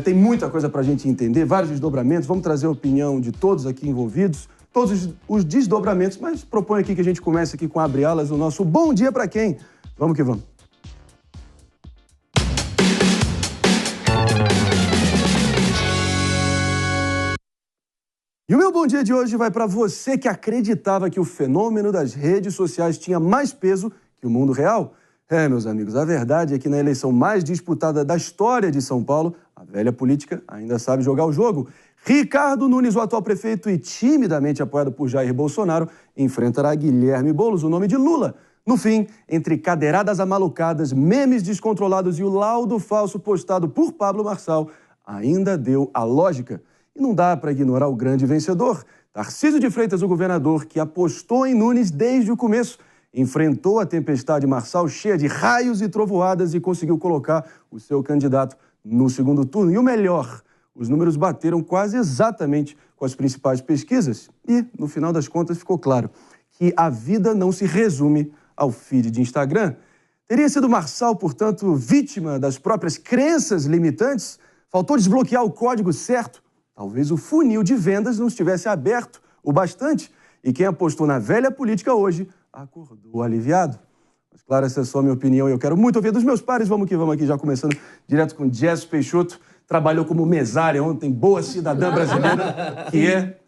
Tem muita coisa para a gente entender, vários desdobramentos. Vamos trazer a opinião de todos aqui envolvidos, todos os desdobramentos, mas proponho aqui que a gente comece aqui com Abre Alas, o nosso Bom Dia para Quem? Vamos que vamos. E o meu bom dia de hoje vai para você que acreditava que o fenômeno das redes sociais tinha mais peso que o mundo real. Meus amigos, a verdade é que na eleição mais disputada da história de São Paulo, a velha política ainda sabe jogar o jogo. Ricardo Nunes, o atual prefeito e timidamente apoiado por Jair Bolsonaro, enfrentará Guilherme Boulos, o nome de Lula. No fim, entre cadeiradas amalucadas, memes descontrolados e o laudo falso postado por Pablo Marçal, ainda deu a lógica. E não dá para ignorar o grande vencedor. Tarcísio de Freitas, o governador, que apostou em Nunes desde o começo, enfrentou a tempestade Marçal cheia de raios e trovoadas e conseguiu colocar o seu candidato no segundo turno. E o melhor, os números bateram quase exatamente com as principais pesquisas. E, no final das contas, ficou claro que a vida não se resume ao feed de Instagram. Teria sido Marçal, portanto, vítima das próprias crenças limitantes? Faltou desbloquear o código certo? Talvez o funil de vendas não estivesse aberto o bastante. E quem apostou na velha política hoje acordou aliviado. Mas, claro, essa é só a minha opinião e eu quero muito ouvir dos meus pares. Vamos que vamos aqui, já começando direto com Jess Peixoto. Trabalhou como mesária ontem, boa cidadã brasileira, que é.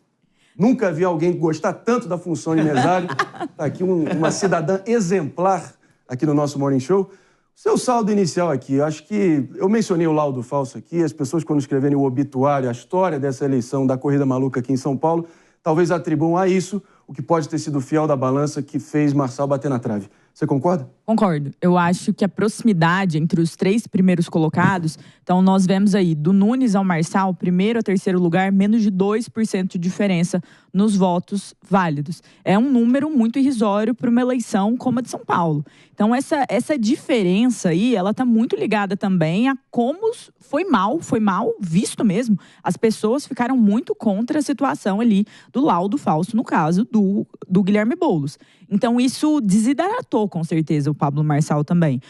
Nunca vi alguém gostar tanto da função de mesário. Está aqui uma cidadã exemplar aqui no nosso Morning Show. Seu saldo inicial aqui, eu acho que eu mencionei o laudo falso aqui, as pessoas quando escreverem o obituário, a história dessa eleição da corrida maluca aqui em São Paulo, talvez atribuam a isso o que pode ter sido o fiel da balança que fez Marçal bater na trave. Você concorda? Concordo. Eu acho que a proximidade entre os 3 primeiros colocados, então nós vemos aí, do Nunes ao Marçal, primeiro a terceiro lugar, menos de 2% de diferença nos votos válidos. É um número muito irrisório para uma eleição como a de São Paulo. Então essa diferença aí, ela está muito ligada também a como foi mal visto mesmo. As pessoas ficaram muito contra a situação ali do laudo falso, no caso do Guilherme Boulos. Então isso desidratou com certeza o Pablo Marçal também.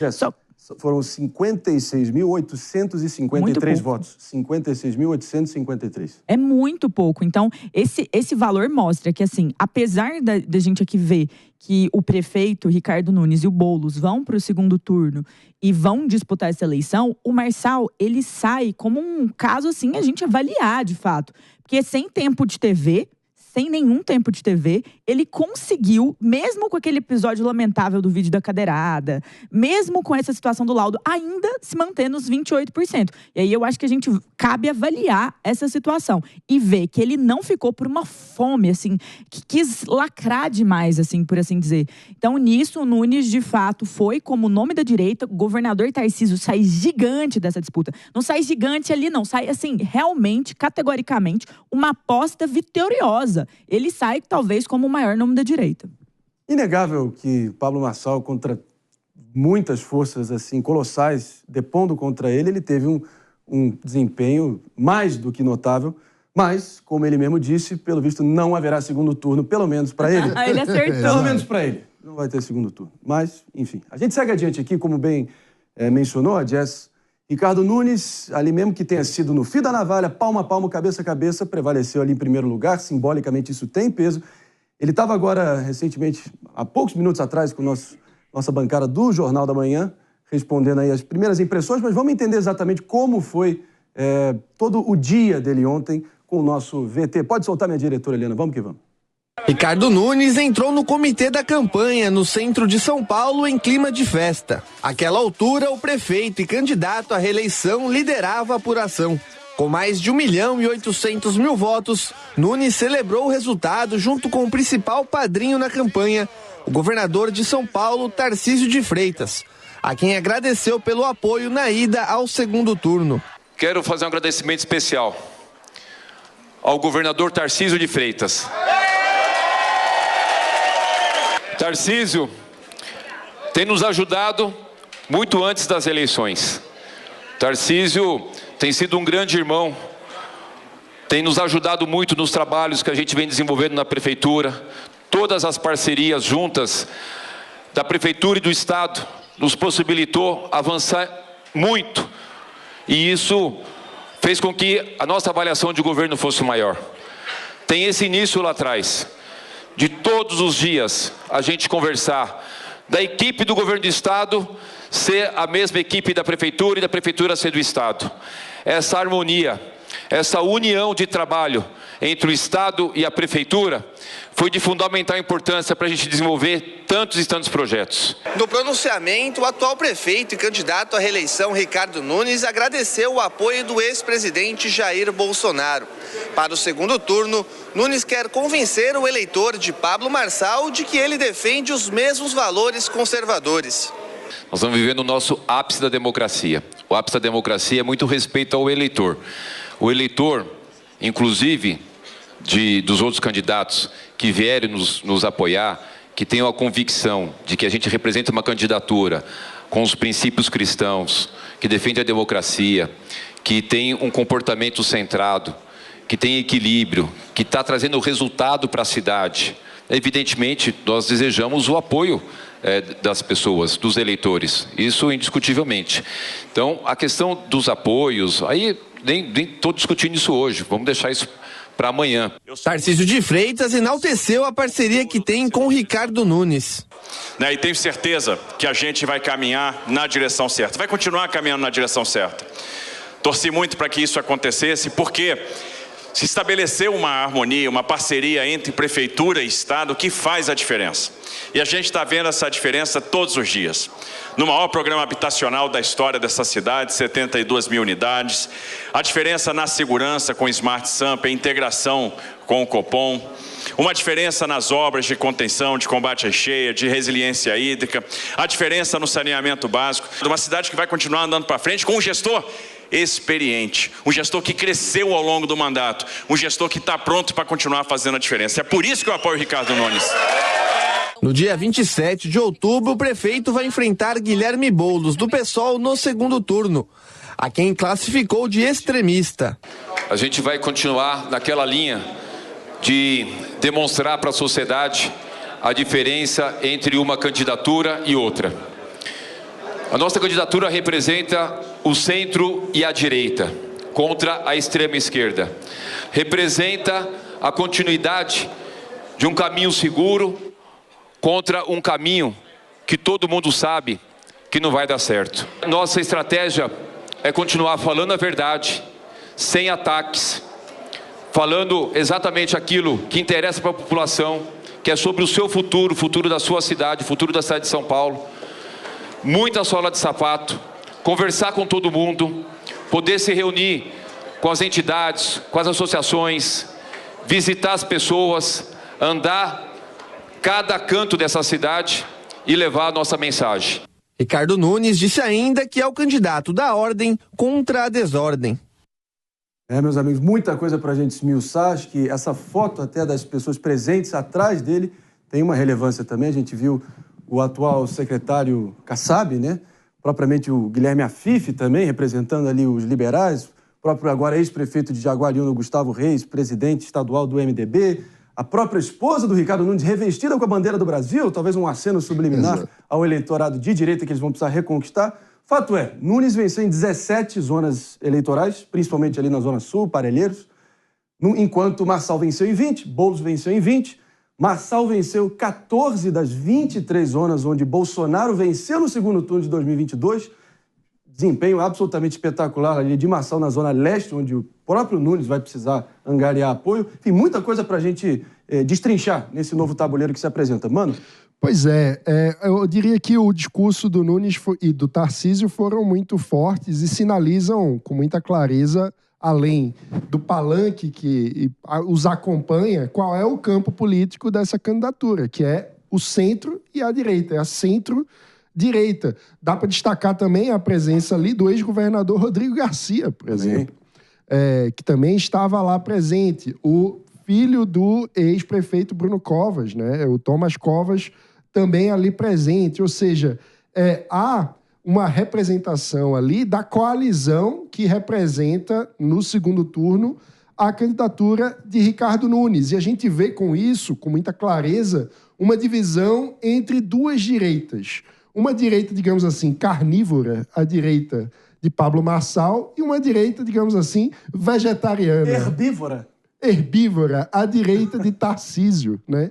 Foram 56.853 votos. 56.853. É muito pouco. Então, esse valor mostra que, assim, apesar da gente aqui ver que o prefeito Ricardo Nunes e o Boulos vão para o segundo turno e vão disputar essa eleição, o Marçal, ele sai como um caso, assim, a gente avaliar de fato. Porque sem tempo de TV, sem nenhum tempo de TV, ele conseguiu, mesmo com aquele episódio lamentável do vídeo da cadeirada, mesmo com essa situação do laudo, ainda se manter nos 28%. E aí eu acho que a gente cabe avaliar essa situação e ver que ele não ficou por uma fome, assim, que quis lacrar demais, assim, por assim dizer. Então, nisso, o Nunes, de fato, foi como nome da direita, o governador Tarcísio sai gigante dessa disputa. Não sai gigante ali, não. Sai, assim, realmente, categoricamente, uma aposta vitoriosa. Ele sai, talvez, como o maior nome da direita. Inegável que Pablo Marçal, contra muitas forças assim colossais, depondo contra ele teve um desempenho mais do que notável. Mas, como ele mesmo disse, pelo visto não haverá segundo turno, pelo menos para ele. Ele acertou. Pelo menos para ele. Não vai ter segundo turno. Mas, enfim. A gente segue adiante aqui, como bem mencionou a Jess. Ricardo Nunes, ali mesmo que tenha sido no fio da navalha, palmo a palmo, cabeça a cabeça, prevaleceu ali em primeiro lugar. Simbolicamente isso tem peso. Ele estava agora, recentemente, há poucos minutos atrás, com nossa bancada do Jornal da Manhã, respondendo aí as primeiras impressões, mas vamos entender exatamente como foi todo o dia dele ontem com o nosso VT. Pode soltar, minha diretora Helena, vamos que vamos. Ricardo Nunes entrou no comitê da campanha no centro de São Paulo em clima de festa. Àquela altura, o prefeito e candidato à reeleição liderava a apuração. Com mais de 1.800.000 votos, Nunes celebrou o resultado junto com o principal padrinho na campanha, o governador de São Paulo, Tarcísio de Freitas, a quem agradeceu pelo apoio na ida ao segundo turno. Quero fazer um agradecimento especial ao governador Tarcísio de Freitas. Tarcísio tem nos ajudado muito antes das eleições. Tarcísio tem sido um grande irmão, tem nos ajudado muito nos trabalhos que a gente vem desenvolvendo na prefeitura. Todas as parcerias juntas da prefeitura e do estado nos possibilitou avançar muito. E isso fez com que a nossa avaliação de governo fosse maior. Tem esse início lá atrás, de todos os dias a gente conversar, da equipe do governo do Estado ser a mesma equipe da Prefeitura e da Prefeitura ser do Estado. Essa harmonia, essa união de trabalho entre o Estado e a Prefeitura foi de fundamental importância para a gente desenvolver tantos e tantos projetos. No pronunciamento, o atual prefeito e candidato à reeleição, Ricardo Nunes, agradeceu o apoio do ex-presidente Jair Bolsonaro. Para o segundo turno, Nunes quer convencer o eleitor de Pablo Marçal de que ele defende os mesmos valores conservadores. Nós estamos vivendo o nosso ápice da democracia. O ápice da democracia é muito respeito ao eleitor. O eleitor, inclusive dos outros candidatos que vierem nos apoiar, que tenham a convicção de que a gente representa uma candidatura com os princípios cristãos, que defende a democracia, que tem um comportamento centrado, que tem equilíbrio, que está trazendo resultado para a cidade. Evidentemente, nós desejamos o apoio das pessoas, dos eleitores, isso indiscutivelmente. Então, a questão dos apoios, aí nem estou discutindo isso hoje, vamos deixar isso para amanhã. Tarcísio de Freitas enalteceu a parceria que tem com Ricardo Nunes. E tenho certeza que a gente vai caminhar na direção certa, vai continuar caminhando na direção certa. Torci muito para que isso acontecesse, porque se estabeleceu uma harmonia, uma parceria entre Prefeitura e Estado que faz a diferença. E a gente está vendo essa diferença todos os dias. No maior programa habitacional da história dessa cidade, 72 mil unidades. A diferença na segurança com o Smart Sampa, a integração com o Copom. Uma diferença nas obras de contenção, de combate à cheia, de resiliência hídrica. A diferença no saneamento básico. De uma cidade que vai continuar andando para frente com um gestor experiente, um gestor que cresceu ao longo do mandato, um gestor que está pronto para continuar fazendo a diferença. É por isso que eu apoio o Ricardo Nunes. No dia 27 de outubro, o prefeito vai enfrentar Guilherme Boulos, do PSOL, no segundo turno, a quem classificou de extremista. A gente vai continuar naquela linha de demonstrar para a sociedade a diferença entre uma candidatura e outra. A nossa candidatura representa o centro e a direita, contra a extrema esquerda. Representa a continuidade de um caminho seguro contra um caminho que todo mundo sabe que não vai dar certo. Nossa estratégia é continuar falando a verdade, sem ataques, falando exatamente aquilo que interessa para a população, que é sobre o seu futuro, o futuro da sua cidade, o futuro da cidade de São Paulo. Muita sola de sapato, conversar com todo mundo, poder se reunir com as entidades, com as associações, visitar as pessoas, andar cada canto dessa cidade e levar a nossa mensagem. Ricardo Nunes disse ainda que é o candidato da ordem contra a desordem. Meus amigos, muita coisa para a gente esmiuçar. Acho que essa foto até das pessoas presentes atrás dele tem uma relevância também. A gente viu o atual secretário Kassab, né? Propriamente o Guilherme Afife também, representando ali os liberais. O próprio agora ex-prefeito de Jaguariúna, Gustavo Reis, presidente estadual do MDB. A própria esposa do Ricardo Nunes, revestida com a bandeira do Brasil, talvez um aceno subliminar ao eleitorado de direita que eles vão precisar reconquistar. Fato é, Nunes venceu em 17 zonas eleitorais, principalmente ali na Zona Sul, Parelheiros, enquanto Marçal venceu em 20, Boulos venceu em 20, Marçal venceu 14 das 23 zonas onde Bolsonaro venceu no segundo turno de 2022, desempenho absolutamente espetacular ali de Marçal na Zona Leste, onde o próprio Nunes vai precisar angariar apoio. Enfim, muita coisa para a gente destrinchar nesse novo tabuleiro que se apresenta. Mano? Pois eu diria que o discurso do Nunes e do Tarcísio foram muito fortes e sinalizam com muita clareza, além do palanque que os acompanha, qual é o campo político dessa candidatura, que é o centro e a direita, é a centro-direita. Dá para destacar também a presença ali do ex-governador Rodrigo Garcia, por exemplo, que também estava lá presente. O filho do ex-prefeito Bruno Covas, né? O Thomas Covas, também ali presente. Ou seja, há uma representação ali da coalizão que representa, no segundo turno, a candidatura de Ricardo Nunes. E a gente vê com isso, com muita clareza, uma divisão entre duas direitas. Uma direita, digamos assim, carnívora, a direita de Pablo Marçal, e uma direita, digamos assim, vegetariana. Herbívora, a direita de Tarcísio, né?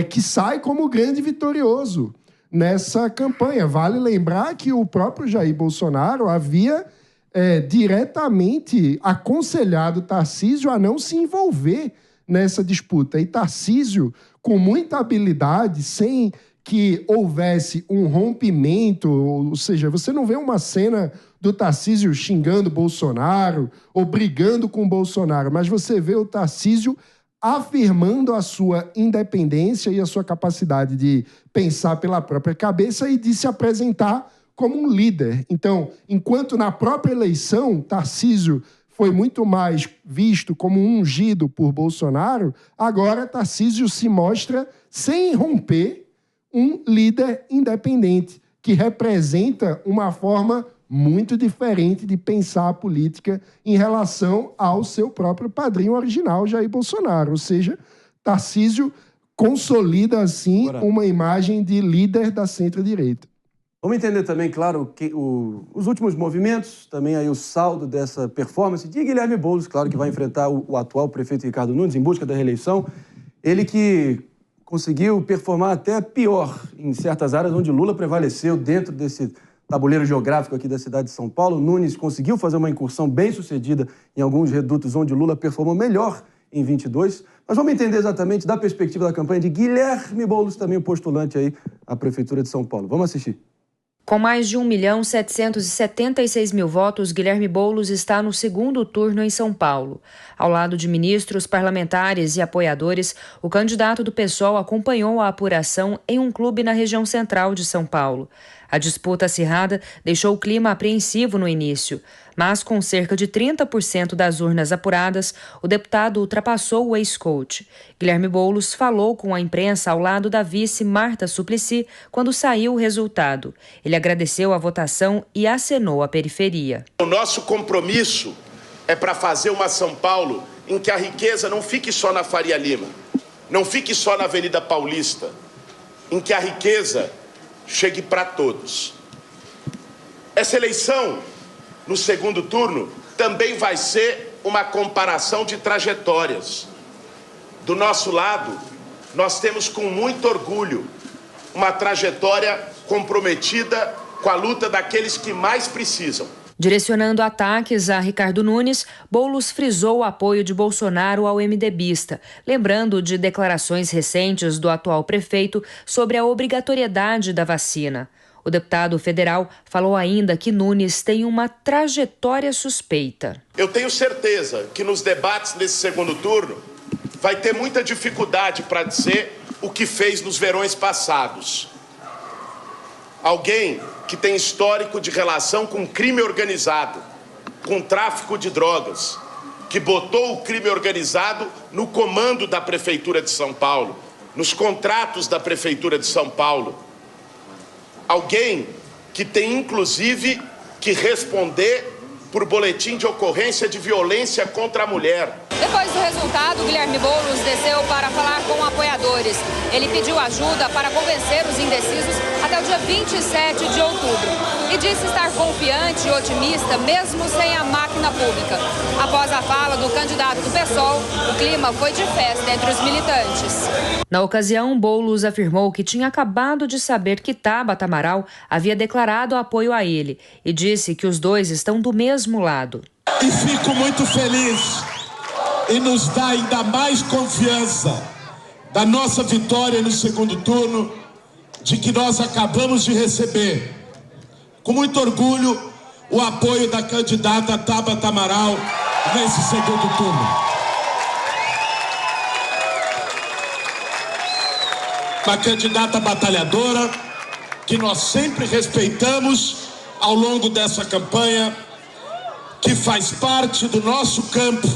Que sai como grande vitorioso nessa campanha. Vale lembrar que o próprio Jair Bolsonaro havia diretamente aconselhado Tarcísio a não se envolver nessa disputa. E Tarcísio, com muita habilidade, sem que houvesse um rompimento, ou seja, você não vê uma cena do Tarcísio xingando Bolsonaro ou brigando com Bolsonaro, mas você vê o Tarcísio afirmando a sua independência e a sua capacidade de pensar pela própria cabeça e de se apresentar como um líder. Então, enquanto na própria eleição Tarcísio foi muito mais visto como um ungido por Bolsonaro, agora Tarcísio se mostra, sem romper, um líder independente, que representa uma forma muito diferente de pensar a política em relação ao seu próprio padrinho original, Jair Bolsonaro. Ou seja, Tarcísio consolida, assim, uma imagem de líder da centro-direita. Vamos entender também, claro, os últimos movimentos, também aí o saldo dessa performance de Guilherme Boulos, claro, que vai enfrentar o atual prefeito Ricardo Nunes em busca da reeleição. Ele que conseguiu performar até pior em certas áreas onde Lula prevaleceu dentro desse tabuleiro geográfico aqui da cidade de São Paulo. Nunes conseguiu fazer uma incursão bem-sucedida em alguns redutos onde Lula performou melhor em 22. Mas vamos entender exatamente da perspectiva da campanha de Guilherme Boulos, também o postulante aí à Prefeitura de São Paulo. Vamos assistir. Com mais de 1.776.000 votos, Guilherme Boulos está no segundo turno em São Paulo. Ao lado de ministros, parlamentares e apoiadores, o candidato do PSOL acompanhou a apuração em um clube na região central de São Paulo. A disputa acirrada deixou o clima apreensivo no início, mas com cerca de 30% das urnas apuradas, o deputado ultrapassou o ex-coach. Guilherme Boulos falou com a imprensa ao lado da vice Marta Suplicy quando saiu o resultado. Ele agradeceu a votação e acenou a periferia. O nosso compromisso é para fazer uma São Paulo em que a riqueza não fique só na Faria Lima, não fique só na Avenida Paulista, em que a riqueza chegue para todos. Essa eleição, no segundo turno, também vai ser uma comparação de trajetórias. Do nosso lado, nós temos com muito orgulho uma trajetória comprometida com a luta daqueles que mais precisam. Direcionando ataques a Ricardo Nunes, Boulos frisou o apoio de Bolsonaro ao MDBista, lembrando de declarações recentes do atual prefeito sobre a obrigatoriedade da vacina. O deputado federal falou ainda que Nunes tem uma trajetória suspeita. Eu tenho certeza que nos debates desse segundo turno vai ter muita dificuldade para dizer o que fez nos verões passados. Alguém que tem histórico de relação com crime organizado, com tráfico de drogas, que botou o crime organizado no comando da Prefeitura de São Paulo, nos contratos da Prefeitura de São Paulo. Alguém que tem, inclusive, que responder por boletim de ocorrência de violência contra a mulher. Depois do resultado, Guilherme Boulos desceu para falar com apoiadores. Ele pediu ajuda para convencer os indecisos até o dia 27 de outubro. E disse estar confiante e otimista, mesmo sem a máquina pública. Após a fala do candidato do PSOL, o clima foi de festa entre os militantes. Na ocasião, Boulos afirmou que tinha acabado de saber que Tabata Amaral havia declarado apoio a ele e disse que os dois estão do mesmo lado. E fico muito feliz e nos dá ainda mais confiança da nossa vitória no segundo turno, de que nós acabamos de receber, com muito orgulho, o apoio da candidata Tabata Amaral nesse segundo turno. Uma candidata batalhadora que nós sempre respeitamos ao longo dessa campanha, que faz parte do nosso campo.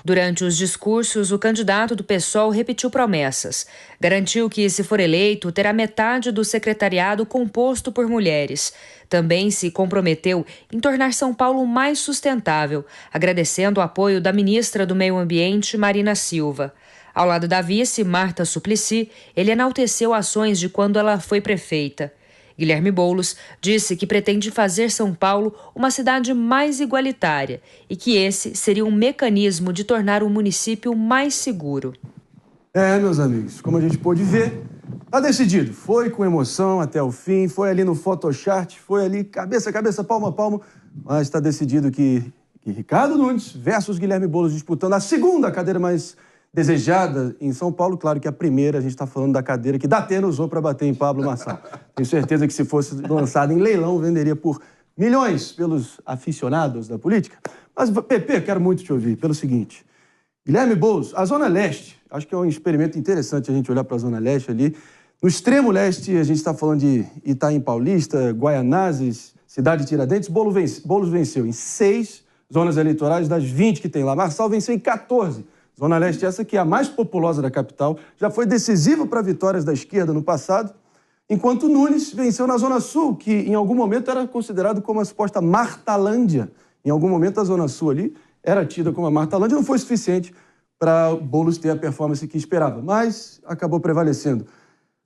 Durante os discursos, o candidato do PSOL repetiu promessas. Garantiu que, se for eleito, terá metade do secretariado composto por mulheres. Também se comprometeu em tornar São Paulo mais sustentável, agradecendo o apoio da ministra do Meio Ambiente, Marina Silva. Ao lado da vice, Marta Suplicy, ele enalteceu ações de quando ela foi prefeita. Guilherme Boulos disse que pretende fazer São Paulo uma cidade mais igualitária e que esse seria um mecanismo de tornar o município mais seguro. Meus amigos, como a gente pôde ver, tá decidido. Foi com emoção até o fim, foi ali no Photoshop, foi ali cabeça a cabeça, palmo a palmo, mas está decidido que Ricardo Nunes versus Guilherme Boulos disputando a segunda cadeira mais desejada em São Paulo. Claro que a primeira, a gente está falando da cadeira que Datena usou para bater em Pablo Marçal. Tenho certeza que se fosse lançada em leilão, venderia por milhões pelos aficionados da política. Mas, Pepe, quero muito te ouvir pelo seguinte. Guilherme Boulos, a Zona Leste, acho que é um experimento interessante a gente olhar para a Zona Leste ali. No extremo leste, a gente está falando de Itaim Paulista, Guaianazes, Cidade Tiradentes. Boulos venceu em 6 zonas eleitorais das 20 que tem lá. Marçal venceu em 14. Zona Leste, essa que é a mais populosa da capital, já foi decisiva para vitórias da esquerda no passado, enquanto Nunes venceu na Zona Sul, que em algum momento era considerado como a suposta Martalândia. Em algum momento a Zona Sul ali era tida como a Martalândia, não foi suficiente para Boulos ter a performance que esperava, mas acabou prevalecendo.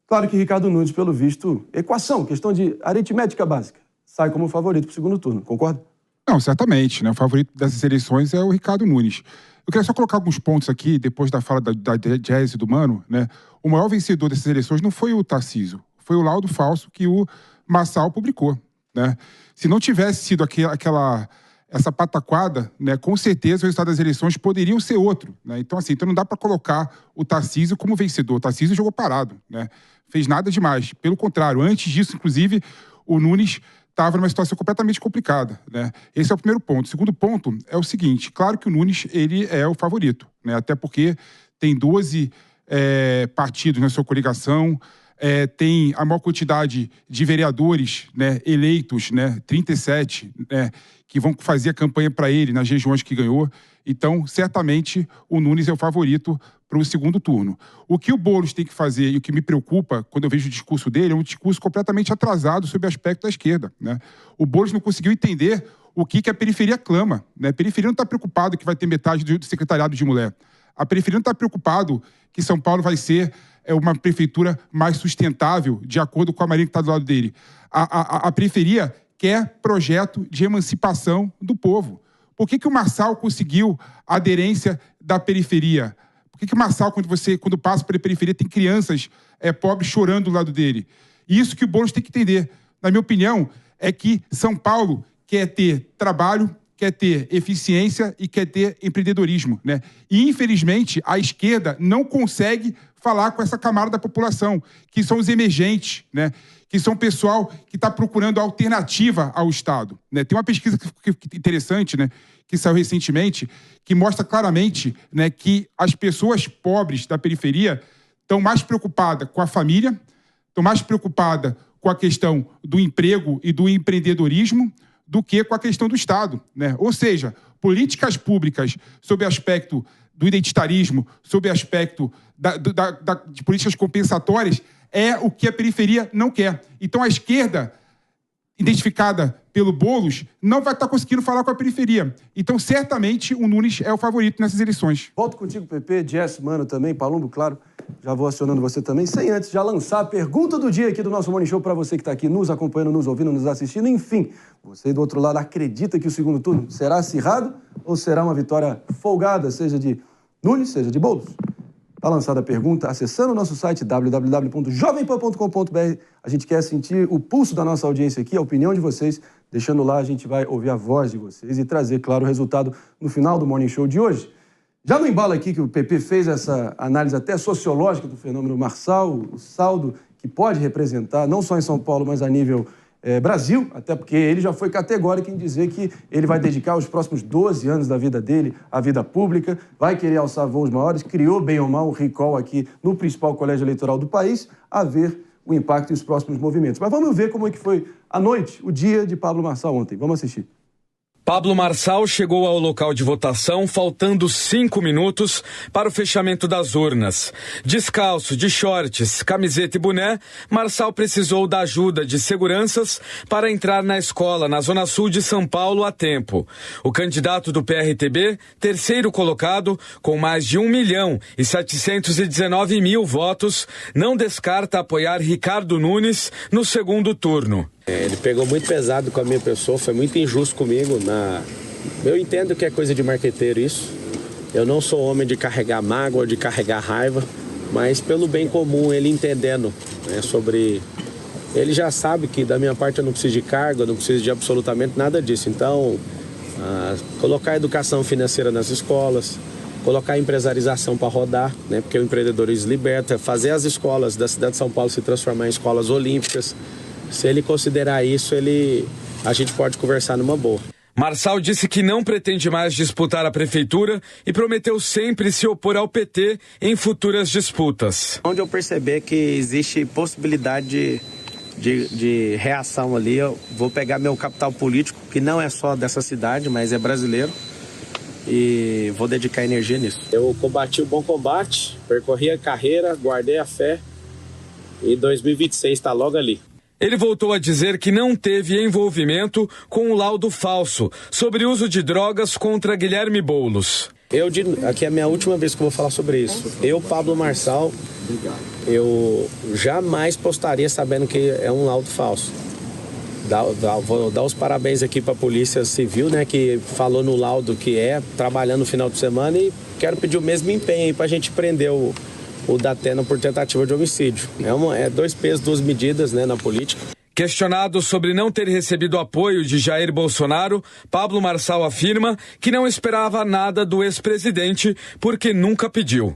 Claro que Ricardo Nunes, pelo visto, equação, questão de aritmética básica, sai como favorito para o segundo turno, concorda? Não, certamente, né? O favorito dessas eleições é o Ricardo Nunes. Eu queria só colocar alguns pontos aqui, depois da fala da Jazz e do Mano, né? O maior vencedor dessas eleições não foi o Tarcísio, foi o laudo falso que o Marçal publicou, né? Se não tivesse sido essa pataquada, né, com certeza o resultado das eleições poderiam ser outro, né? Então, assim, não dá para colocar o Tarcísio como vencedor. O Tarcísio jogou parado, né? Fez nada demais. Pelo contrário, antes disso, inclusive, o Nunes estava numa situação completamente complicada, né? Esse é o primeiro ponto. O segundo ponto é o seguinte, claro que o Nunes, ele é o favorito, né? Até porque tem 12 partidos na sua coligação, tem a maior quantidade de vereadores, né, eleitos, né, 37, né, que vão fazer a campanha para ele nas regiões que ganhou. Então, certamente, o Nunes é o favorito para o segundo turno. O que o Boulos tem que fazer, e o que me preocupa quando eu vejo o discurso dele, é um discurso completamente atrasado sobre o aspecto da esquerda, né? O Boulos não conseguiu entender o que a periferia clama, né? A periferia não está preocupada que vai ter metade do secretariado de mulher. A periferia não está preocupada que São Paulo vai ser uma prefeitura mais sustentável, de acordo com a Marinha que está do lado dele. A periferia quer projeto de emancipação do povo. Por que o Marçal conseguiu a aderência da periferia? Por que o Marçal, quando passa pela periferia, tem crianças pobres chorando do lado dele? E isso que o Boulos tem que entender, na minha opinião, é que São Paulo quer ter trabalho, quer ter eficiência e quer ter empreendedorismo, né? E, infelizmente, a esquerda não consegue falar com essa camada da população, que são os emergentes, né? Que são o pessoal que está procurando alternativa ao Estado, né? Tem uma pesquisa interessante, né, que saiu recentemente, que mostra claramente, né, que as pessoas pobres da periferia estão mais preocupadas com a família, estão mais preocupadas com a questão do emprego e do empreendedorismo do que com a questão do Estado, né? Ou seja, políticas públicas sob o aspecto do identitarismo, sob o aspecto de políticas compensatórias, é o que a periferia não quer. Então, a esquerda, identificada pelo Boulos, não vai estar conseguindo falar com a periferia. Então, certamente, o Nunes é o favorito nessas eleições. Volto contigo, Pepe, Jess, Mano também, Palumbo, claro. Já vou acionando você também, sem antes já lançar a pergunta do dia aqui do nosso Morning Show para você que está aqui nos acompanhando, nos ouvindo, nos assistindo. Enfim, você do outro lado acredita que o segundo turno será acirrado ou será uma vitória folgada, seja de Nunes, seja de Boulos? Está lançada a pergunta, acessando o nosso site www.jovempan.com.br. A gente quer sentir o pulso da nossa audiência aqui, a opinião de vocês. Deixando lá, a gente vai ouvir a voz de vocês e trazer, claro, o resultado no final do Morning Show de hoje. Já no embalo aqui que o PP fez essa análise até sociológica do fenômeno Marçal, o saldo que pode representar, não só em São Paulo, mas a nível Brasil, até porque ele já foi categórico em dizer que ele vai dedicar os próximos 12 anos da vida dele à vida pública, vai querer alçar voos maiores, criou bem ou mal um recall aqui no principal colégio eleitoral do país, a ver o impacto e os próximos movimentos. Mas vamos ver como é que foi a noite, o dia de Pablo Marçal ontem. Vamos assistir. Pablo Marçal chegou ao local de votação faltando 5 minutos para o fechamento das urnas. Descalço, de shorts, camiseta e boné, Marçal precisou da ajuda de seguranças para entrar na escola na Zona Sul de São Paulo a tempo. O candidato do PRTB, terceiro colocado, com mais de 1.719.000 votos, não descarta apoiar Ricardo Nunes no segundo turno. Ele pegou muito pesado com a minha pessoa, foi muito injusto comigo. Eu entendo que é coisa de marqueteiro isso. Eu não sou homem de carregar mágoa ou de carregar raiva, mas pelo bem comum, ele entendendo, né, sobre... Ele já sabe que da minha parte eu não preciso de cargo, eu não preciso de absolutamente nada disso. Então, colocar a educação financeira nas escolas, colocar a empresarização para rodar, né, porque o empreendedorismo liberta, fazer as escolas da cidade de São Paulo se transformar em escolas olímpicas. Se ele considerar isso, a gente pode conversar numa boa. Marçal disse que não pretende mais disputar a prefeitura e prometeu sempre se opor ao PT em futuras disputas. Onde eu perceber que existe possibilidade de reação ali, eu vou pegar meu capital político, que não é só dessa cidade, mas é brasileiro, e vou dedicar energia nisso. Eu combati o bom combate, percorri a carreira, guardei a fé, e 2026 está logo ali. Ele voltou a dizer que não teve envolvimento com o laudo falso sobre uso de drogas contra Guilherme Boulos. Aqui é a minha última vez que eu vou falar sobre isso. Eu, Pablo Marçal, eu jamais postaria sabendo que é um laudo falso. Vou dar os parabéns aqui para a Polícia Civil, né, que falou no laudo que trabalhando no final de semana, e quero pedir o mesmo empenho aí para a gente prender o Datena por tentativa de homicídio. É 2 pesos, 2 medidas, né, na política. Questionado sobre não ter recebido apoio de Jair Bolsonaro, Pablo Marçal afirma que não esperava nada do ex-presidente porque nunca pediu.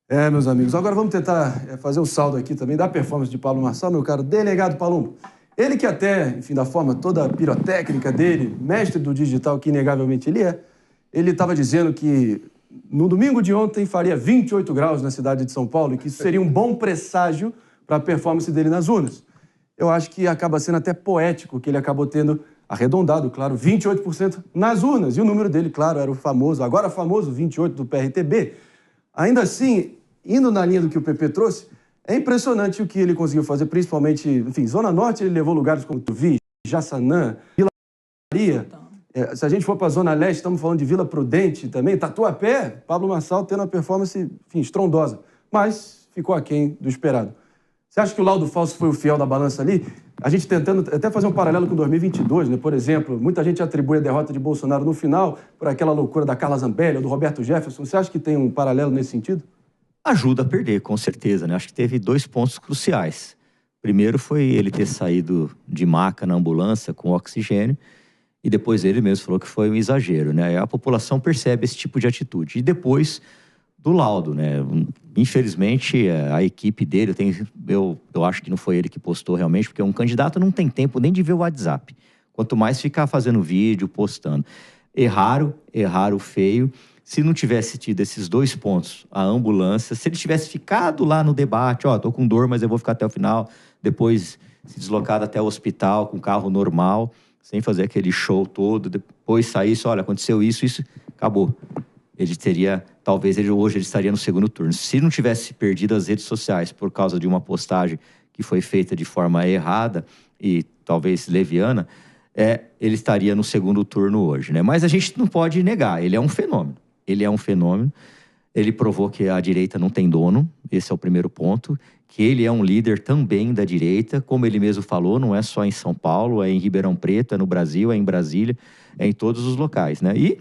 Meus amigos, agora vamos tentar fazer um saldo aqui também da performance de Pablo Marçal, meu caro delegado Palumbo. Ele que até, enfim, da forma toda pirotécnica dele, mestre do digital que inegavelmente ele estava dizendo que no domingo de ontem faria 28 graus na cidade de São Paulo e que isso seria um bom presságio para a performance dele nas urnas. Eu acho que acaba sendo até poético que ele acabou tendo, arredondado, claro, 28% nas urnas. E o número dele, claro, era o famoso, agora famoso 28 do PRTB. Ainda assim, indo na linha do que o PP trouxe, é impressionante o que ele conseguiu fazer, principalmente, enfim, Zona Norte ele levou lugares como Tuvi, Jaçanã, Vila Maria. Se a gente for para a Zona Leste, estamos falando de Vila Prudente também, Tatuapé, Pablo Marçal tendo uma performance, enfim, estrondosa, mas ficou aquém do esperado. Você acha que o laudo falso foi o fiel da balança ali? A gente tentando até fazer um paralelo com 2022, né? Por exemplo, muita gente atribui a derrota de Bolsonaro no final por aquela loucura da Carla Zambelli ou do Roberto Jefferson. Você acha que tem um paralelo nesse sentido? Ajuda a perder, com certeza, né? Acho que teve 2 pontos cruciais. Primeiro foi ele ter saído de maca na ambulância com oxigênio, e depois ele mesmo falou que foi um exagero, né? A população percebe esse tipo de atitude. E depois do laudo, né? Infelizmente, a equipe dele, eu acho que não foi ele que postou realmente, porque um candidato não tem tempo nem de ver o WhatsApp. Quanto mais ficar fazendo vídeo, postando. Erraram feio. Se não tivesse tido esses 2 pontos, a ambulância, se ele tivesse ficado lá no debate, tô com dor, mas eu vou ficar até o final, depois se deslocado até o hospital com carro normal, sem fazer aquele show todo, depois saísse, olha, aconteceu isso, acabou. Hoje ele estaria no segundo turno. Se não tivesse perdido as redes sociais por causa de uma postagem que foi feita de forma errada e talvez leviana, ele estaria no segundo turno hoje, né? Mas a gente não pode negar, ele é um fenômeno. Ele provou que a direita não tem dono, esse é o primeiro ponto, que ele é um líder também da direita, como ele mesmo falou, não é só em São Paulo, é em Ribeirão Preto, é no Brasil, é em Brasília, é em todos os locais, né? E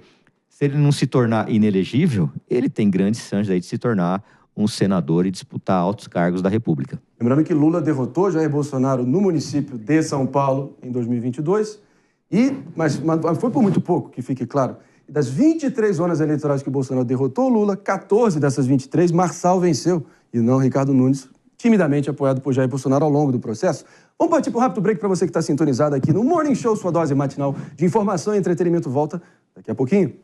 se ele não se tornar inelegível, ele tem grandes chances aí de se tornar um senador e disputar altos cargos da República. Lembrando que Lula derrotou Jair Bolsonaro no município de São Paulo em 2022, mas foi por muito pouco, que fique claro. Das 23 zonas eleitorais que o Bolsonaro derrotou Lula, 14 dessas 23, Marçal venceu, e não Ricardo Nunes, timidamente apoiado por Jair Bolsonaro ao longo do processo. Vamos partir para um rápido break para você que está sintonizado aqui no Morning Show, sua dose matinal de informação e entretenimento volta daqui a pouquinho.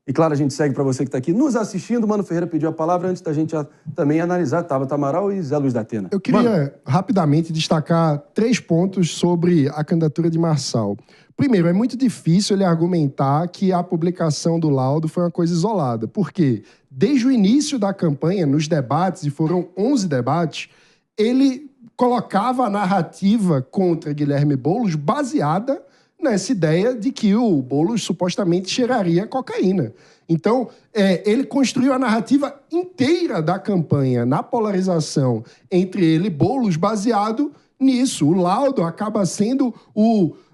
E claro, a gente segue para você que está aqui nos assistindo. Mano Ferreira pediu a palavra antes da gente também analisar Tabata Amaral e Zé Luiz da Atena. Eu queria rapidamente destacar 3 pontos sobre a candidatura de Marçal. Primeiro, é muito difícil ele argumentar que a publicação do laudo foi uma coisa isolada. Por quê? Desde o início da campanha, nos debates, e foram 11 debates, ele colocava a narrativa contra Guilherme Boulos baseada nessa ideia de que o Boulos supostamente cheiraria cocaína. Então, ele construiu a narrativa inteira da campanha na polarização entre ele e Boulos baseado nisso. O laudo acaba sendo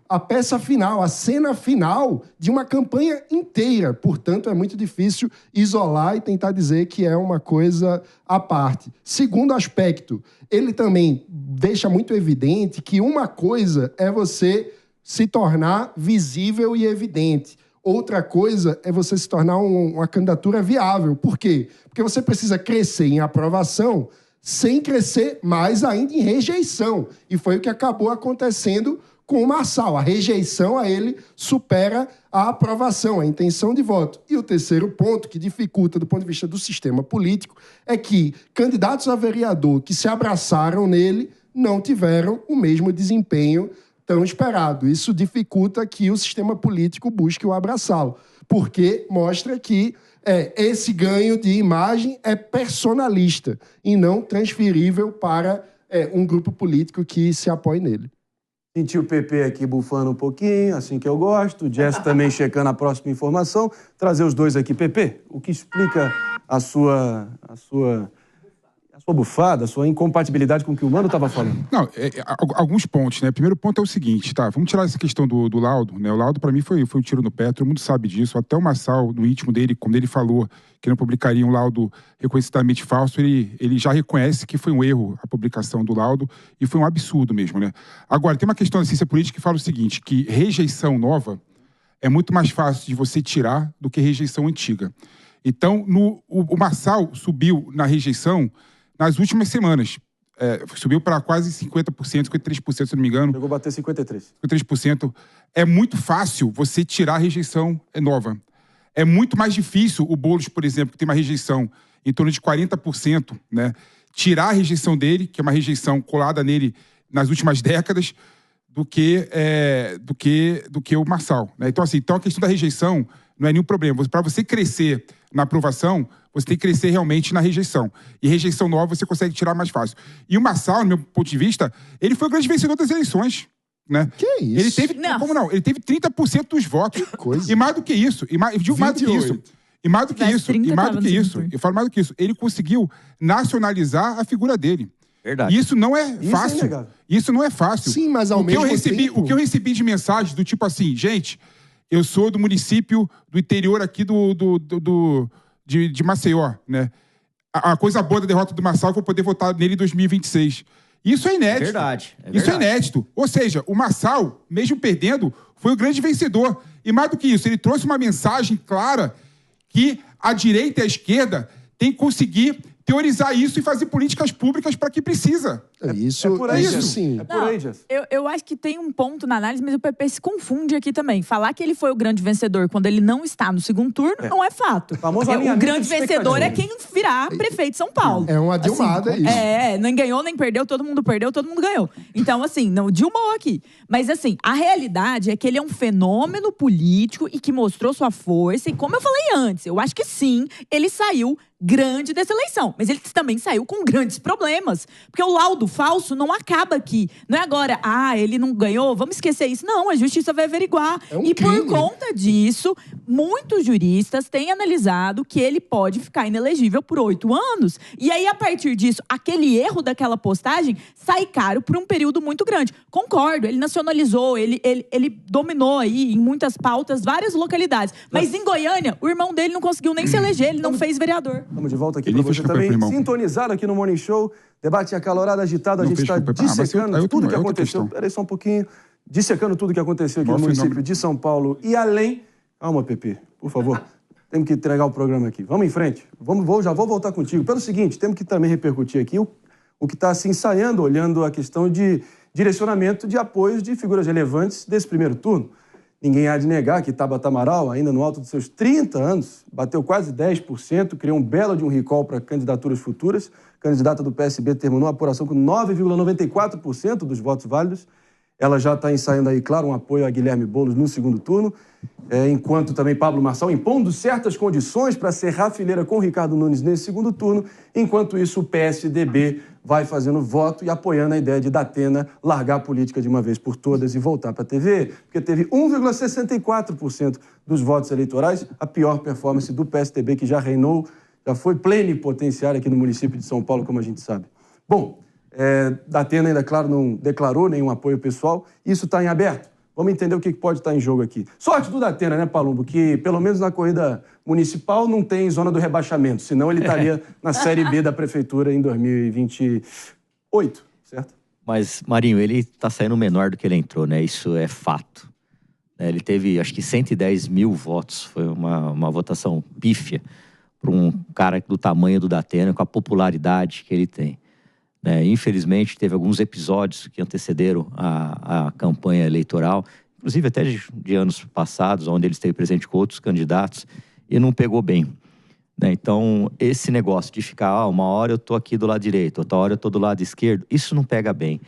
a peça final, a cena final de uma campanha inteira. Portanto, é muito difícil isolar e tentar dizer que é uma coisa à parte. Segundo aspecto, ele também deixa muito evidente que uma coisa é você se tornar visível e evidente. Outra coisa é você se tornar uma candidatura viável. Por quê? Porque você precisa crescer em aprovação sem crescer mais ainda em rejeição. E foi o que acabou acontecendo com o Marçal. A rejeição a ele supera a aprovação, a intenção de voto. E o terceiro ponto, que dificulta do ponto de vista do sistema político, é que candidatos a vereador que se abraçaram nele não tiveram o mesmo desempenho tão esperado. Isso dificulta que o sistema político busque o abraçá-lo, porque mostra que esse ganho de imagem é personalista e não transferível para um grupo político que se apoie nele. Senti o PP aqui bufando um pouquinho, assim que eu gosto. O Jess também checando a próxima informação. Trazer os dois aqui. PP, o que explica a sua bufada, a sua incompatibilidade com o que o Mano estava falando? Não, alguns pontos, né? Primeiro ponto é o seguinte, tá? Vamos tirar essa questão do laudo, né? O laudo, para mim, foi um tiro no pé, todo mundo sabe disso. Até o Marçal, no íntimo dele, quando ele falou que não publicaria um laudo reconhecidamente falso, ele já reconhece que foi um erro a publicação do laudo e foi um absurdo mesmo, né? Agora, tem uma questão da ciência política que fala o seguinte, que rejeição nova é muito mais fácil de você tirar do que rejeição antiga. Então, o Marçal subiu na rejeição nas últimas semanas. Subiu para quase 50%, 53%, se não me engano. Chegou a bater 53%. 53%. É muito fácil você tirar a rejeição nova. É muito mais difícil o Boulos, por exemplo, que tem uma rejeição em torno de 40%, né? Tirar a rejeição dele, que é uma rejeição colada nele nas últimas décadas, do que o Marçal, né? Então, assim, a questão da rejeição não é nenhum problema. Para você crescer na aprovação, você tem que crescer realmente na rejeição. E rejeição nova você consegue tirar mais fácil. E o Marçal, no meu ponto de vista, ele foi o grande vencedor das eleições, né? Que isso? Ele teve, como não? Ele teve 30% dos votos. Que coisa. E mais do que isso. E mais do que isso. E mais do que isso. E mais do que isso. Eu falo mais do que isso. Ele conseguiu nacionalizar a figura dele. Verdade. E isso não é fácil. Isso não é fácil. Sim, mas ao mesmo tempo... O que eu recebi de mensagens do tipo assim, gente, eu sou do município do interior aqui de Maceió, né? A coisa boa da derrota do Marçal é que eu vou poder votar nele em 2026. Isso é inédito. Verdade. Isso é inédito. Ou seja, o Marçal, mesmo perdendo, foi o grande vencedor. E mais do que isso, ele trouxe uma mensagem clara que a direita e a esquerda têm que conseguir teorizar isso e fazer políticas públicas para que precisa. Isso, é por aí, isso Jess. sim. É por aí, Jess. Eu acho que tem um ponto na análise, mas o PP se confunde aqui também. Falar que ele foi o grande vencedor quando ele não está no segundo turno não é fato. O grande vencedor é quem virá prefeito de São Paulo. É uma Dilmada isso. Nem ganhou, nem perdeu, todo mundo ganhou. Então, assim, não Dilmou aqui. Mas, assim, a realidade é que ele é um fenômeno político e que mostrou sua força. E como eu falei antes, eu acho que sim, ele saiu grande dessa eleição. Mas ele também saiu com grandes problemas. Porque o laudo falso não acaba aqui. Não é agora, ele não ganhou, vamos esquecer isso. Não, a justiça vai averiguar. Crime. Por conta disso, muitos juristas têm analisado que ele pode ficar inelegível por 8 anos. E aí, a partir disso, aquele erro daquela postagem sai caro por um período muito grande. Concordo, ele nacionalizou, ele dominou aí em muitas pautas, várias localidades. Mas em Goiânia, o irmão dele não conseguiu nem se eleger, ele não fez vereador. Estamos de volta aqui para você também. Sintonizado aqui no Morning Show. Debate acalorado, agitado. A gente está dissecando tudo que aconteceu. Peraí só um pouquinho. Dissecando tudo que aconteceu aqui no município de São Paulo e além. Calma, Pepe, por favor. Temos que entregar o programa aqui. Vamos em frente. Já vou voltar contigo. Pelo seguinte, temos que também repercutir aqui o que está se ensaiando, olhando a questão de direcionamento de apoios de figuras relevantes desse primeiro turno. Ninguém há de negar que Tabata Amaral, ainda no alto dos seus 30 anos, bateu quase 10%, criou um belo de um recall para candidaturas futuras. A candidata do PSB terminou a apuração com 9,94% dos votos válidos. Ela já está ensaiando aí, claro, um apoio a Guilherme Boulos no segundo turno, enquanto também Pablo Marçal impondo certas condições para serrar a fileira com Ricardo Nunes nesse segundo turno. Enquanto isso, o PSDB vai fazendo voto e apoiando a ideia de Datena largar a política de uma vez por todas e voltar para a TV, porque teve 1,64% dos votos eleitorais, a pior performance do PSDB, que já reinou, já foi plenipotenciário aqui no município de São Paulo, como a gente sabe. Bom, Datena ainda, claro, não declarou nenhum apoio pessoal. Isso está em aberto. Vamos entender o que pode estar em jogo aqui. Sorte do Datena, né, Palumbo? Que, pelo menos na corrida municipal, não tem zona do rebaixamento. Senão ele estaria na Série B da Prefeitura em 2028, certo? Mas, Marinho, ele está saindo menor do que ele entrou, né? Isso é fato. Ele teve, acho que 110 mil votos. Foi uma votação pífia para um cara do tamanho do Datena, com a popularidade que ele tem. Infelizmente, teve alguns episódios que antecederam a campanha eleitoral, inclusive até de anos passados, onde ele esteve presente com outros candidatos, e não pegou bem. Então, esse negócio de ficar, uma hora eu estou aqui do lado direito, outra hora eu estou do lado esquerdo, isso não pega bem.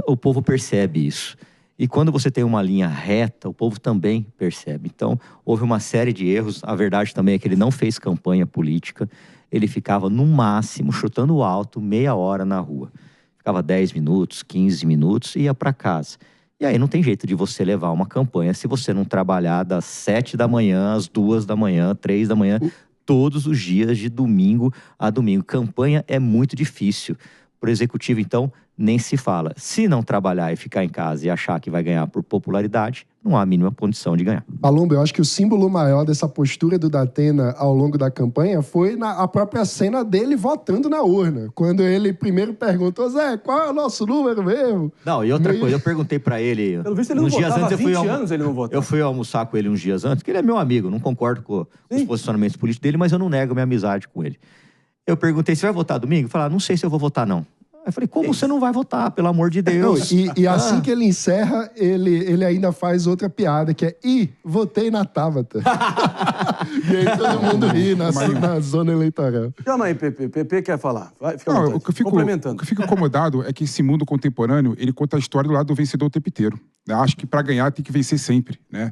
O povo percebe isso. E quando você tem uma linha reta, o povo também percebe. Então, houve uma série de erros. A verdade também é que ele não fez campanha política. Ele ficava, no máximo, chutando alto, meia hora na rua. Ficava 10 minutos, 15 minutos e ia para casa. E aí não tem jeito de você levar uma campanha se você não trabalhar das 7 da manhã às 2 da manhã, 3 da manhã, todos os dias, de domingo a domingo. Campanha é muito difícil. Para o executivo, então, nem se fala. Se não trabalhar e ficar em casa e achar que vai ganhar por popularidade, não há a mínima condição de ganhar. Palumbo, eu acho que o símbolo maior dessa postura do Datena ao longo da campanha foi a própria cena dele votando na urna. Quando ele primeiro perguntou, Zé, qual é o nosso número mesmo? Não, e outra coisa, eu perguntei para ele... Pelo visto, ele não votava, há 20 anos ele não votava. Eu fui almoçar com ele uns dias antes, porque ele é meu amigo, não concordo com os posicionamentos políticos dele, mas eu não nego minha amizade com ele. Eu perguntei, você vai votar domingo? Ele falou, não sei se eu vou votar, não. Eu falei, como você não vai votar, pelo amor de Deus? E assim que ele encerra, ele ainda faz outra piada, que é, votei na Tabata. E aí todo mundo ri na zona eleitoral. Calma aí, Pepe. Pepe quer falar. Vai, fica não, o que eu fico incomodado é que esse mundo contemporâneo, ele conta a história do lado do vencedor o tempo inteiro. Acho que para ganhar tem que vencer sempre, né?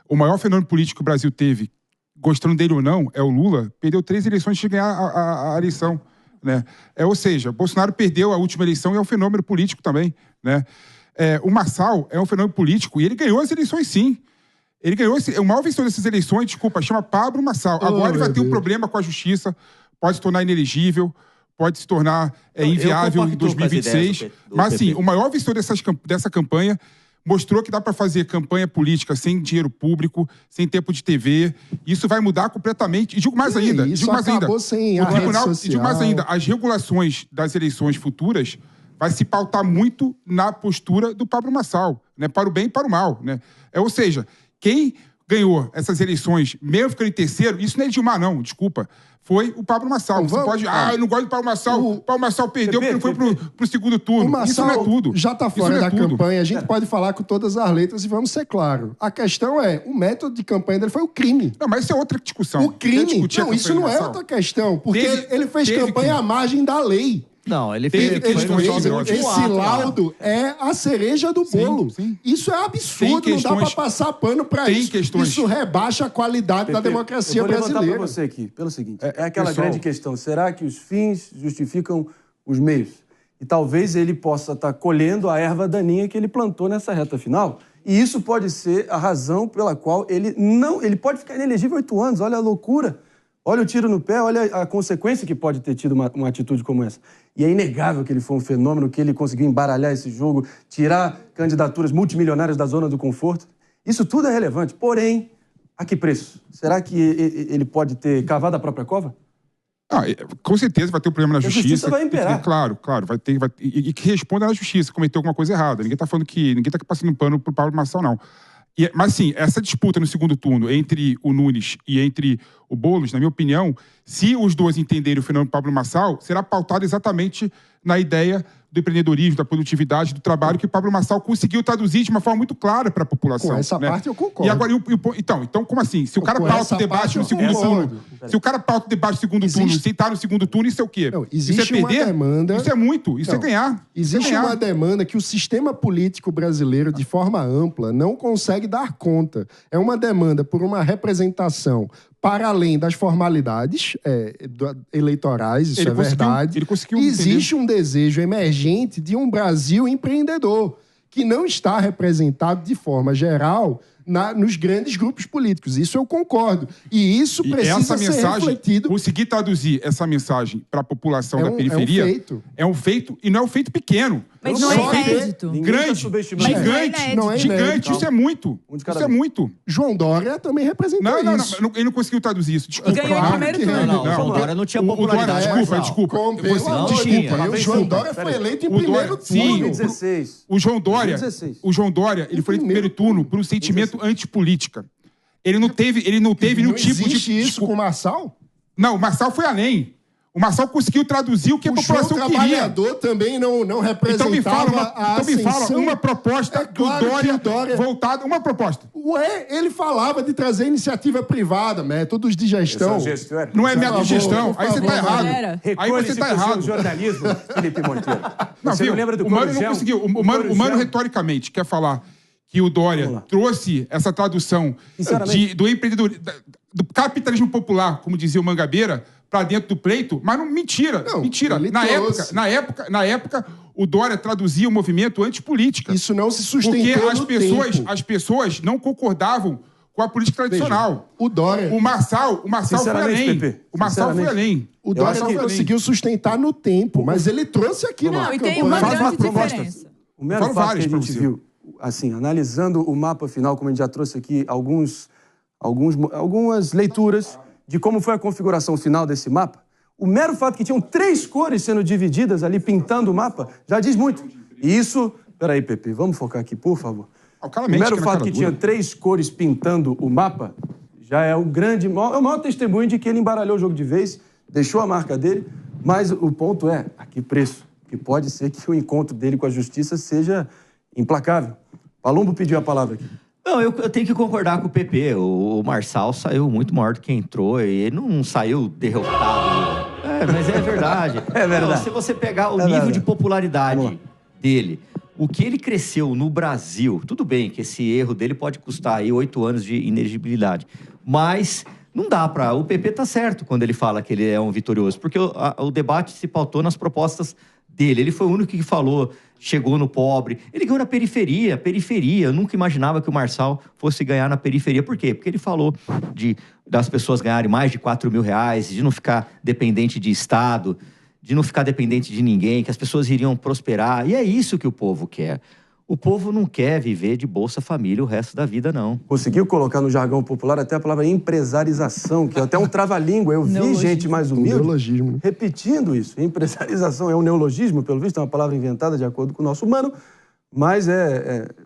O maior fenômeno político que o Brasil teve, gostando dele ou não, é o Lula. Perdeu 3 eleições antes de ganhar a eleição. Né? Ou seja, Bolsonaro perdeu a última eleição e é um fenômeno político também. Né? O Marçal é um fenômeno político e ele ganhou as eleições, sim. Ele ganhou, o maior vencedor dessas eleições, chama Pablo Marçal. Agora ele vai ter um problema com a justiça, pode se tornar inelegível, pode se tornar inviável em 2026. Mas, assim, o maior vencedor dessa campanha mostrou que dá para fazer campanha política sem dinheiro público, sem tempo de TV. Isso vai mudar completamente. E digo mais ainda. Isso acabou sem a rede social. E digo mais ainda, as regulações das eleições futuras vai se pautar muito na postura do Pablo Marçal, né? Para o bem e para o mal. Né? Ou seja, quem ganhou essas eleições, mesmo ficando em terceiro, isso não é Dilma, não, desculpa. Foi o Pablo Marçal. Você pode... eu não gosto do Pablo Marçal. O Pablo Marçal perdeu porque não foi pro segundo turno. O Marçal isso não é tudo. Já está fora da campanha. A gente pode falar com todas as letras e vamos ser claros. A questão é, o método de campanha dele foi o crime. Não, mas isso é outra discussão. O crime? Não, isso não é outra questão. Porque ele fez campanha à margem da lei. Não, ele fez esse laudo é a cereja do bolo. Sim. Isso é absurdo, não dá para passar pano para isso. Isso rebaixa a qualidade da democracia brasileira. Eu vou levantar para você aqui, pelo seguinte, é aquela grande questão, será que os fins justificam os meios? E talvez ele possa estar colhendo a erva daninha que ele plantou nessa reta final, e isso pode ser a razão pela qual ele pode ficar inelegível 8 anos, olha a loucura. Olha o tiro no pé, olha a consequência que pode ter tido uma atitude como essa. E é inegável que ele foi um fenômeno, que ele conseguiu embaralhar esse jogo, tirar candidaturas multimilionárias da zona do conforto. Isso tudo é relevante. Porém, a que preço? Será que ele pode ter cavado a própria cova? Com certeza vai ter um problema na justiça. A justiça vai imperar. Claro. E que responda na justiça, cometeu alguma coisa errada. Ninguém está passando pano pro Pablo Marçal, não. Mas, sim, essa disputa no segundo turno entre o Nunes e entre o Boulos, na minha opinião, se os dois entenderem o fenômeno Pablo Marçal, será pautado exatamente na ideia do empreendedorismo, da produtividade, do trabalho, que o Pablo Marçal conseguiu traduzir de uma forma muito clara para a população. Com essa parte eu concordo. E agora, então, como assim? Se o cara pauta o debate no segundo turno, se o cara pauta o debate no segundo turno, se está no segundo turno, isso é o quê? Não, existe isso é perder? uma demanda... Isso é muito, isso é ganhar. Existe uma demanda que o sistema político brasileiro, de forma ampla, não consegue dar conta. É uma demanda por uma representação para além das formalidades eleitorais, isso verdade. Ele conseguiu existe um desejo emergente de um Brasil empreendedor, que não está representado de forma geral nos grandes grupos políticos. Isso eu concordo. E isso precisa ser refletido. Conseguir traduzir essa mensagem para a população da periferia é um feito, e não é um feito pequeno. Mas não é inédito. Grande, gigante. Isso é muito. Isso é muito. João Dória também representou isso. Não, ele não conseguiu traduzir isso. Desculpa. Ganhou em primeiro turno. Não, João Dória não tinha popularidade. Desculpa. O João Dória foi eleito em primeiro turno. Sim, o João Dória, ele foi eleito em primeiro turno por um sentimento antipolítica. Ele não teve nenhum tipo de... Existe isso com o Marçal? Não, o Marçal foi além. O Marçal conseguiu traduzir o que a população queria. O trabalhador também não representava então me fala uma proposta do Dória voltada... Uma proposta. Ele falava de trazer iniciativa privada, métodos de gestão. Não é método de gestão. Aí você está errado. Aí você está errado. Jornalismo, Felipe Monteiro. Você não lembra do o Mano não conseguiu. O Mano, retoricamente, quer falar que o Dória trouxe essa tradução do empreendedorismo, do capitalismo popular, como dizia o Mangabeira, para dentro do pleito, mas não, mentira. Na época, o Dória traduzia o movimento antipolítica. Isso não se sustentou porque as pessoas não concordavam com a política tradicional. Veja, o Marçal foi além. O Marçal foi além. O Dória não conseguiu sustentar no tempo, mas ele trouxe aqui na campanha. E tem uma grande diferença. O mero fato que a gente viu, assim, analisando o mapa final, como a gente já trouxe aqui algumas leituras de como foi a configuração final desse mapa, o mero fato que tinham 3 cores sendo divididas ali, pintando o mapa, já diz muito. E isso... Peraí, Pepe, vamos focar aqui, por favor. O mero fato que tinha 3 cores pintando o mapa já é o maior testemunho de que ele embaralhou o jogo de vez, deixou a marca dele, mas o ponto é, a que preço? Que pode ser que o encontro dele com a justiça seja implacável. Palumbo pediu a palavra aqui. Não, eu tenho que concordar com o PP. O Marçal saiu muito maior do que entrou e ele não saiu derrotado. Mas é verdade. É verdade. Então, se você pegar o nível de popularidade dele, o que ele cresceu no Brasil, tudo bem que esse erro dele pode custar aí 8 anos de inelegibilidade, mas não dá para... O PP tá certo quando ele fala que ele é um vitorioso, porque o debate se pautou nas propostas dele. Ele foi o único que falou, chegou no pobre. Ele ganhou na periferia. Eu nunca imaginava que o Marçal fosse ganhar na periferia. Por quê? Porque ele falou das pessoas ganharem mais de R$4.000, de não ficar dependente de Estado, de não ficar dependente de ninguém, que as pessoas iriam prosperar. E é isso que o povo quer. O povo não quer viver de Bolsa Família o resto da vida, não. Conseguiu colocar no jargão popular até a palavra empresarização, que é até um trava-língua. Eu vi gente mais humilde repetindo isso. Empresarização é um neologismo, pelo visto, é uma palavra inventada de acordo com o nosso humano, mas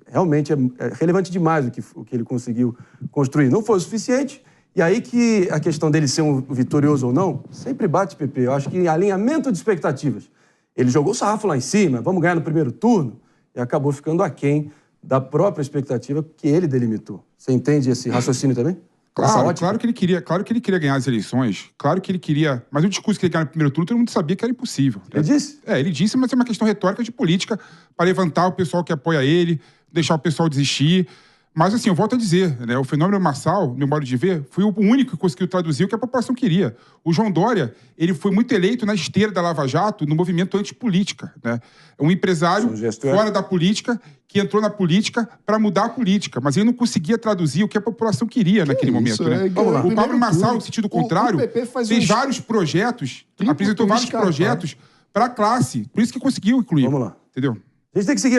realmente é relevante demais o que ele conseguiu construir. Não foi o suficiente, e aí que a questão dele ser um vitorioso ou não, sempre bate, Pepe. Eu acho que em alinhamento de expectativas. Ele jogou o sarrafo lá em cima, vamos ganhar no primeiro turno, e acabou ficando aquém da própria expectativa que ele delimitou. Você entende esse raciocínio também? Claro que ele queria ganhar as eleições, claro que ele queria... Mas o discurso que ele ganhar no primeiro turno, todo mundo sabia que era impossível. Ele disse? Ele disse, mas é uma questão retórica de política para levantar o pessoal que apoia ele, deixar o pessoal desistir. Mas, assim, eu volto a dizer, né, o fenômeno Marçal, meu modo de ver, foi o único que conseguiu traduzir o que a população queria. O João Dória, ele foi muito eleito na esteira da Lava Jato, no movimento antipolítica, né? Um empresário fora da política, que entrou na política para mudar a política, mas ele não conseguia traduzir o que a população queria naquele momento, né? O Pablo Marçal, no sentido contrário, fez vários projetos, apresentou vários projetos para a classe, por isso que conseguiu incluir. Vamos lá. Entendeu? A gente tem que seguir